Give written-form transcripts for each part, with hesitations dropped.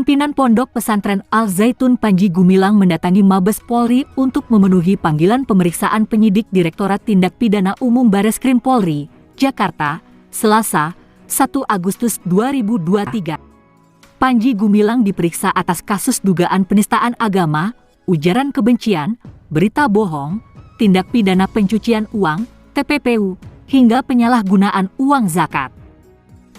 Pimpinan Pondok Pesantren Al Zaitun Panji Gumilang mendatangi Mabes Polri untuk memenuhi panggilan pemeriksaan penyidik Direktorat Tindak Pidana Umum Bareskrim Polri, Jakarta, Selasa, 1 Agustus 2023. Panji Gumilang diperiksa atas kasus dugaan penistaan agama, ujaran kebencian, berita bohong, tindak pidana pencucian uang, TPPU, hingga penyalahgunaan uang zakat.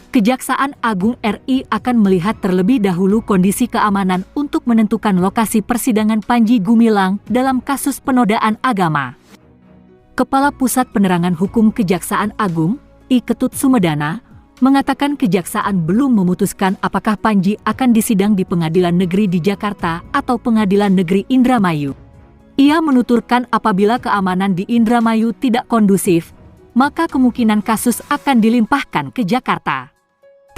Kejaksaan Agung RI akan melihat terlebih dahulu kondisi keamanan untuk menentukan lokasi persidangan Panji Gumilang dalam kasus penodaan agama. Kepala Pusat Penerangan Hukum Kejaksaan Agung, I. Ketut Sumedana, mengatakan kejaksaan belum memutuskan apakah Panji akan disidang di Pengadilan Negeri di Jakarta atau Pengadilan Negeri Indramayu. Ia menuturkan apabila keamanan di Indramayu tidak kondusif, maka kemungkinan kasus akan dilimpahkan ke Jakarta.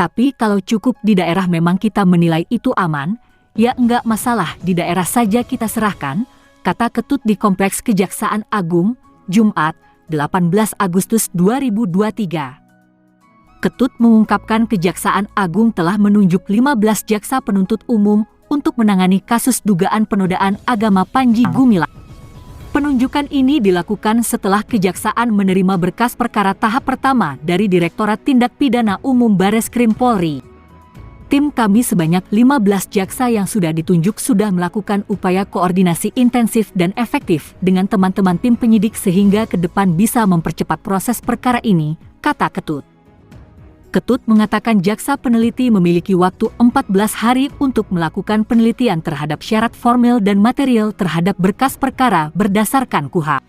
Tapi kalau cukup di daerah memang kita menilai itu aman, ya enggak masalah di daerah saja kita serahkan, kata Ketut di Kompleks Kejaksaan Agung, Jumat, 18 Agustus 2023. Ketut mengungkapkan Kejaksaan Agung telah menunjuk 15 jaksa penuntut umum untuk menangani kasus dugaan penodaan agama Panji Gumilang. Penunjukan ini dilakukan setelah Kejaksaan menerima berkas perkara tahap pertama dari Direktorat Tindak Pidana Umum Bareskrim Polri. Tim kami sebanyak 15 jaksa yang sudah ditunjuk sudah melakukan upaya koordinasi intensif dan efektif dengan teman-teman tim penyidik sehingga ke depan bisa mempercepat proses perkara ini, kata Ketut. Ketut mengatakan jaksa peneliti memiliki waktu 14 hari untuk melakukan penelitian terhadap syarat formil dan material terhadap berkas perkara berdasarkan KUHP.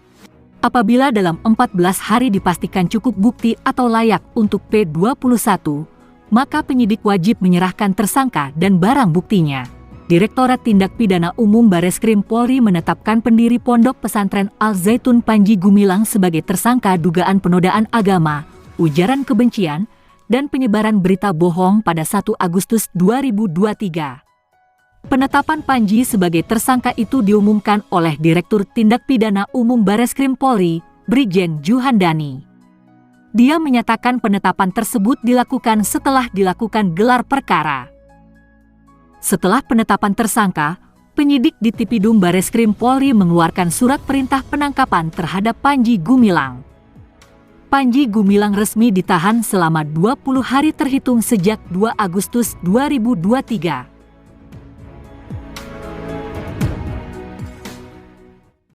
Apabila dalam 14 hari dipastikan cukup bukti atau layak untuk P21, maka penyidik wajib menyerahkan tersangka dan barang buktinya. Direktorat Tindak Pidana Umum Bareskrim Polri menetapkan pendiri Pondok Pesantren Al Zaitun Panji Gumilang sebagai tersangka dugaan penodaan agama, ujaran kebencian, dan penyebaran berita bohong pada 1 Agustus 2023. Penetapan Panji sebagai tersangka itu diumumkan oleh Direktur Tindak Pidana Umum Bareskrim Polri, Brigjen Juhandani. Dia menyatakan penetapan tersebut dilakukan setelah dilakukan gelar perkara. Setelah penetapan tersangka, penyidik di Tipidum Bareskrim Polri mengeluarkan surat perintah penangkapan terhadap Panji Gumilang. Panji Gumilang resmi ditahan selama 20 hari terhitung sejak 2 Agustus 2023.